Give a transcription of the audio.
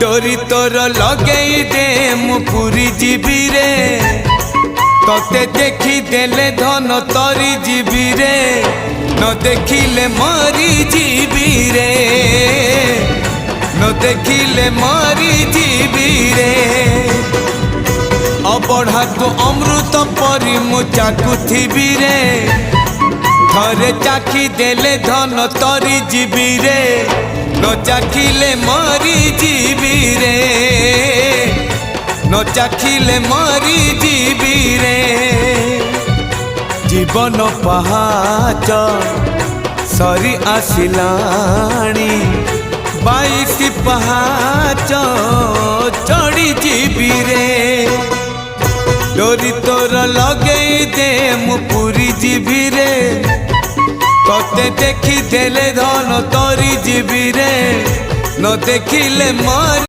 डोरी तोर लगे दे मु पूरी जीवी रे तोते देखी देले धन तरी जीवी रे न देखिले मरी जीवी रे न देखिले मरी जीवी रे अबढ़ा को अमृत परी मु चाकुथिबी रे थरे चाखी देले धन तरी जीवी रे न चाखिले मरी जीवी रे न चाखिले मरी जीवी रे जीवन पहाच सरी आसिलाणी 22 पहाच चढ़ी जीवी रे डोरी तोर लगे दे मु पूरी जीवी रे तोते देखी देले धन तरी जीवी रे न देखिले मर